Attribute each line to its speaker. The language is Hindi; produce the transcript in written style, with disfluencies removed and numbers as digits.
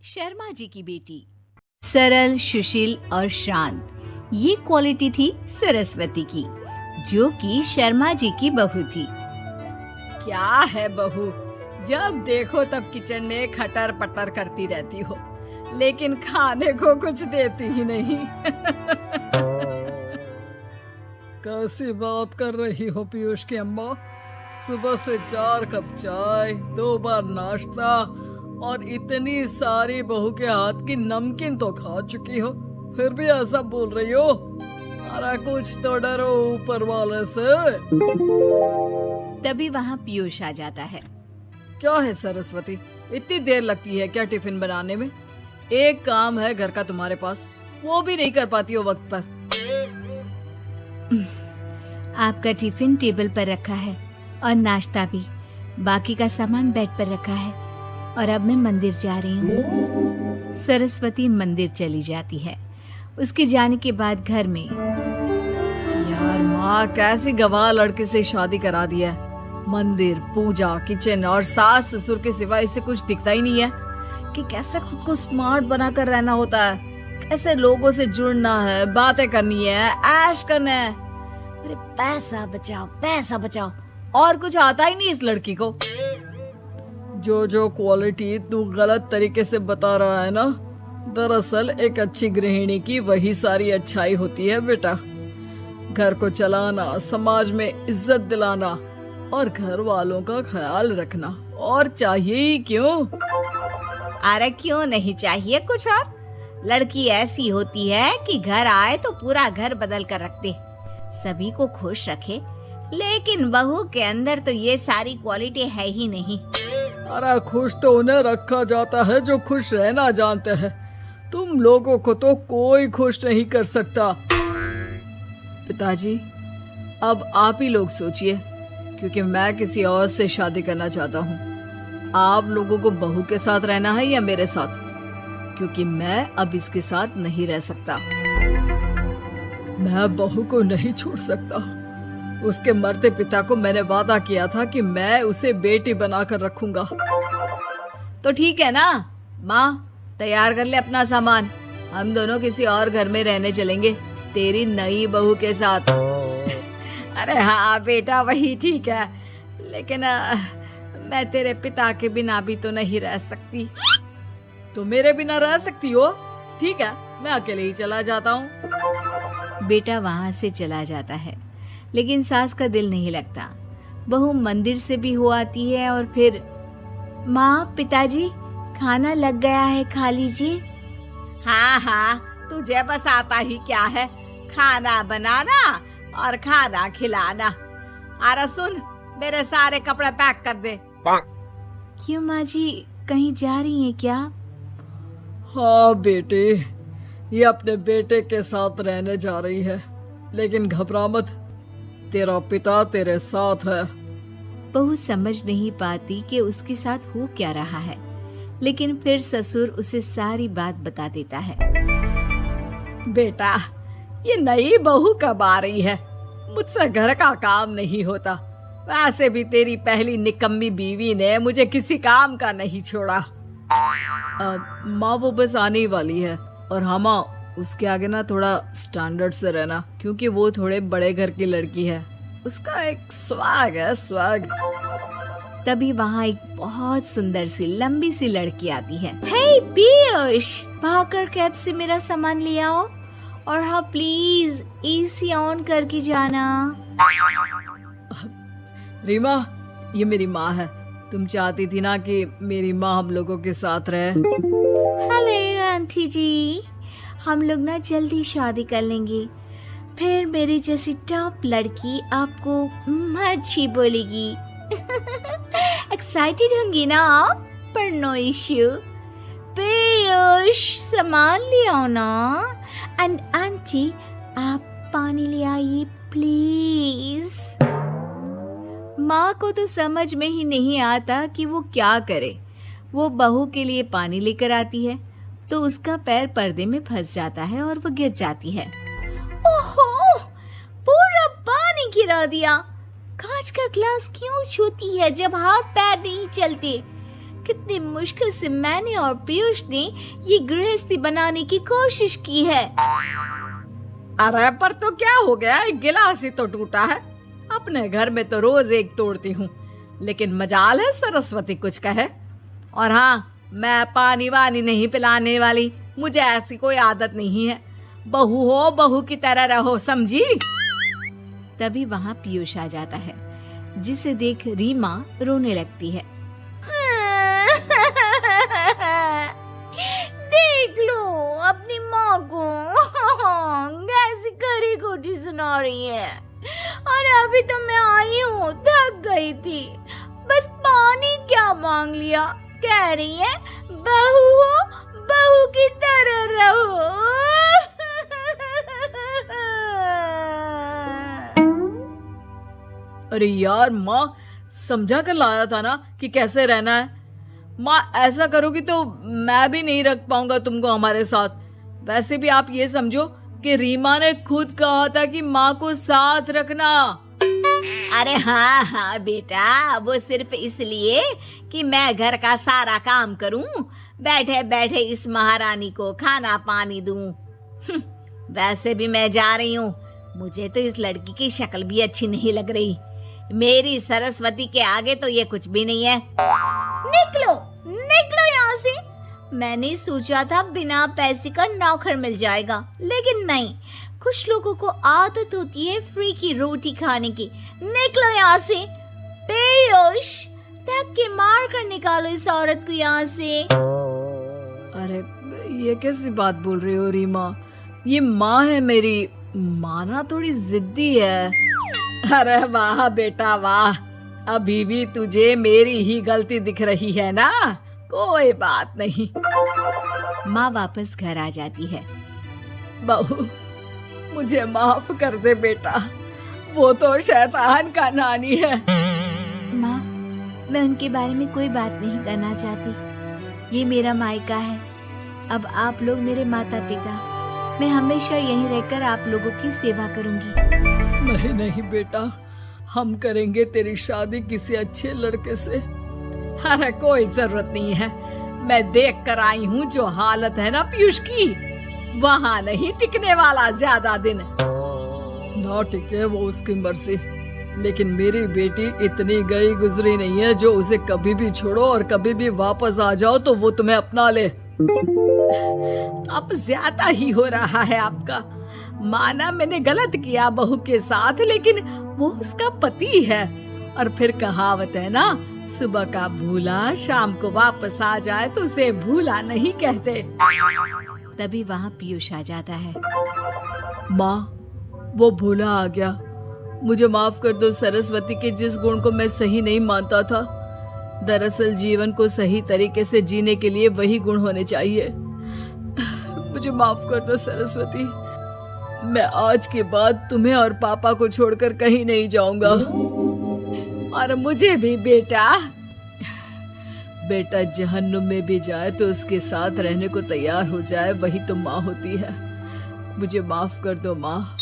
Speaker 1: शर्मा जी की बेटी। सरल, सुशील और शांत, ये क्वालिटी थी सरस्वती की, जो कि शर्मा जी की बहू थी। क्या है बहू, जब देखो तब किचन में खटर पटर करती रहती हो, लेकिन खाने को कुछ देती ही नहीं।
Speaker 2: कैसी बात कर रही हो पीयूष की अम्मा? सुबह से 4 कप चाय, 2 बार नाश्ता और इतनी सारी बहू के हाथ की नमकीन तो खा चुकी हो, फिर भी ऐसा बोल रही हो? अरे कुछ तो डरो ऊपर वाले से।
Speaker 1: तभी वहाँ पीयूष आ जाता है।
Speaker 2: क्या है सरस्वती, इतनी देर लगती है क्या टिफिन बनाने में? एक काम है घर का तुम्हारे पास, वो भी नहीं कर पाती हो वक्त पर।
Speaker 1: आपका टिफिन टेबल पर रखा है और नाश्ता भी, बाकी का सामान बेड पर रखा है और अब मैं मंदिर जा रही हूँ। सरस्वती मंदिर चली जाती है। उसके जाने के बाद घर में,
Speaker 2: यार माँ कैसी गवाह लड़के से शादी करा दिया है। मंदिर, पूजा, किचन और सास ससुर के सिवा इसे कुछ दिखता ही नहीं है कि कैसे खुद को स्मार्ट बनाकर रहना होता है, कैसे लोगों से जुड़ना है, बातें करनी है, ऐश करना है। अरे पैसा बचाओ, पैसा बचाओ, और कुछ आता ही नहीं इस लड़की को। जो क्वालिटी तू गलत तरीके से बता रहा है ना, दरअसल एक अच्छी गृहिणी की वही सारी अच्छाई होती है बेटा। घर को चलाना, समाज में इज्जत दिलाना और घर वालों का ख्याल रखना, और चाहिए ही क्यों?
Speaker 1: अरे क्यों नहीं चाहिए कुछ और? लड़की ऐसी होती है कि घर आए तो पूरा घर बदल कर रख दे, सभी को खुश रखे, लेकिन बहू के अंदर तो ये सारी क्वालिटी है ही नहीं।
Speaker 2: अरे खुश तो उन्हें रखा जाता है जो खुश रहना जानते हैं। तुम लोगों को तो कोई खुश नहीं कर सकता। पिताजी, अब आप ही लोग सोचिए, क्योंकि मैं किसी और से शादी करना चाहता हूँ। आप लोगों को बहू के साथ रहना है या मेरे साथ? क्योंकि मैं अब इसके साथ नहीं रह सकता। मैं बहू को नहीं छोड़ सकता। उसके मरते पिता को मैंने वादा किया था कि मैं उसे बेटी बनाकर रखूंगा।
Speaker 1: तो ठीक है ना माँ, तैयार कर ले अपना सामान, हम दोनों किसी और घर में रहने चलेंगे तेरी नई बहू के साथ। अरे हाँ बेटा, वही ठीक है, लेकिन मैं तेरे पिता के बिना भी तो नहीं रह सकती।
Speaker 2: तो मेरे बिना रह सकती हो? ठीक है, मैं अकेले ही चला जाता हूँ।
Speaker 1: बेटा वहाँ से चला जाता है, लेकिन सास का दिल नहीं लगता। बहू मंदिर से भी हो आती है और फिर, माँ, पिताजी, खाना लग गया है, खा लीजिए। हाँ हाँ, तुझे बस आता ही क्या है, खाना बनाना और खाना खिलाना। अरे सुन, मेरे सारे कपड़े पैक कर दे। क्यों माँ जी, कहीं जा रही हैं क्या?
Speaker 2: हाँ बेटे, ये अपने बेटे के साथ रहने जा रही है, लेकिन घबरा मत, तेरा पिता तेरे साथ है।
Speaker 1: बहू समझ नहीं पाती कि उसके साथ हो क्या रहा है, लेकिन फिर ससुर उसे सारी बात बता देता है। बेटा, ये नई बहू कब आ रही है? मुझसे घर का काम नहीं होता। वैसे भी तेरी पहली निकम्मी बीवी ने मुझे किसी काम का नहीं छोड़ा।
Speaker 2: माँ वो बस आने ही वाली है, और हाँ माँ, उसके आगे ना थोड़ा स्टैंडर्ड से रहना, क्योंकि वो थोड़े बड़े घर की लड़की है, उसका एक स्वैग है, स्वैग।
Speaker 1: तभी वहाँ एक बहुत सुंदर सी लंबी सी लड़की आती है। हे पीयूष, भागकर कैब से मेरा सामान ले आओ, और हाँ प्लीज एसी ऑन करके जाना।
Speaker 2: रीमा, ये मेरी माँ है। तुम चाहती थी ना कि मेरी माँ हम लोगों के साथ रहे।
Speaker 1: हेलो आंटी जी, हम लोग ना जल्दी शादी कर लेंगे, फिर मेरी जैसी टॉप लड़की आपको अच्छी बोलेगी। एक्साइटेड होंगी ना आप? पर नो इश्यू। पीयूष, सामान ले आओ ना, एंड आंटी आप पानी ले आइए प्लीज। माँ को तो समझ में ही नहीं आता कि वो क्या करे। वो बहू के लिए पानी लेकर आती है तो उसका पैर पर्दे में फंस जाता है और वो गिर जाती है। ओहो, पूरा पानी गिरा दिया। कांच का ग्लास क्यों छूती है जब हाथ पैर नहीं चलते? कितनी मुश्किल से मैंने और पीयूष ने ये गृहस्थी बनाने की कोशिश की है।
Speaker 2: अरे पर तो क्या हो गया, एक गिलास ही तो टूटा है। अपने घर में तो रोज एक तोड़ती हूँ, लेकिन मजाल है सरस्वती कुछ कहे। और हाँ, मैं पानी वानी नहीं पिलाने वाली, मुझे ऐसी कोई आदत नहीं है। बहू हो बहू की तरह रहो, समझी।
Speaker 1: तभी वहाँ पीयूष आ जाता है, जिसे देख रीमा रोने लगती है। देख लो अपनी माँ को कैसी खरी खोटी सुना रही है। और अभी तो मैं आई हूँ, थक गई थी, बस पानी क्या मांग लिया। कह रही है बहू हो बहू की तरह रहो।
Speaker 2: अरे यार माँ, समझा कर लाया था ना कि कैसे रहना है। माँ ऐसा करोगी तो मैं भी नहीं रख पाऊंगा तुमको हमारे साथ। वैसे भी आप ये समझो कि रीमा ने खुद कहा था कि माँ को साथ रखना।
Speaker 1: अरे हाँ हाँ बेटा, वो सिर्फ इसलिए कि मैं घर का सारा काम करूं, बैठे बैठे इस महारानी को खाना पानी दूं। वैसे भी मैं जा रही हूँ, मुझे तो इस लड़की की शक्ल भी अच्छी नहीं लग रही। मेरी सरस्वती के आगे तो ये कुछ भी नहीं है। निकलो निकलो यहाँ से। मैंने सोचा था बिना पैसे का नौकर मिल जाएगा, लेकिन नहीं, कुछ लोगों को आदत होती है फ्री की रोटी खाने की। निकलो यहाँ से। पीयूष, धक्के के मार कर निकालो इस औरत को यहाँ से।
Speaker 2: अरे ये कैसी बात बोल रही हो रीमा, ये माँ है मेरी। माना थोड़ी जिद्दी है। अरे वाह बेटा वाह, अभी भी तुझे मेरी ही गलती दिख रही है ना। कोई बात नहीं।
Speaker 1: माँ वापस घर आ जाती है।
Speaker 2: बहू, मुझे माफ कर दे बेटा, वो तो शैतान का नानी है।
Speaker 1: माँ, मैं उनके बारे में कोई बात नहीं करना चाहती। ये मेरा मायका है। अब आप लोग मेरे माता पिता। मैं हमेशा यहीं रहकर आप लोगों की सेवा करूंगी।
Speaker 2: नहीं नहीं बेटा, हम करेंगे तेरी शादी किसी अच्छे लड़के से। अरे कोई जरूरत नहीं है, मैं देख कर आई हूँ जो हालत है ना पीयूष की, वहाँ नहीं टिकने वाला ज्यादा दिन। ना टिके वो उसकी मर्जी, लेकिन मेरी बेटी इतनी गई गुजरी नहीं है जो उसे कभी भी छोड़ो और कभी भी वापस आ जाओ तो वो तुम्हें अपना ले। अब ज्यादा ही हो रहा है आपका। माना मैंने गलत किया बहू के साथ, लेकिन वो उसका पति है। और फिर कहावत है ना, सुबह का भूला शाम को वापस आ जाए तो उसे भूला नहीं कहते।
Speaker 1: तभी वहाँ पीयूष आ जाता है।
Speaker 2: माँ, वो भूला आ गया, मुझे माफ कर दो। सरस्वती के जिस गुण को मैं सही नहीं मानता था, दरअसल जीवन को सही तरीके से जीने के लिए वही गुण होने चाहिए। मुझे माफ कर दो सरस्वती, मैं आज के बाद तुम्हें और पापा को छोड़कर कहीं नहीं जाऊंगा। और मुझे भी बेटा। बेटा जहन्नुम में भी जाए तो उसके साथ रहने को तैयार हो जाए, वही तो माँ होती है। मुझे माफ कर दो माँ।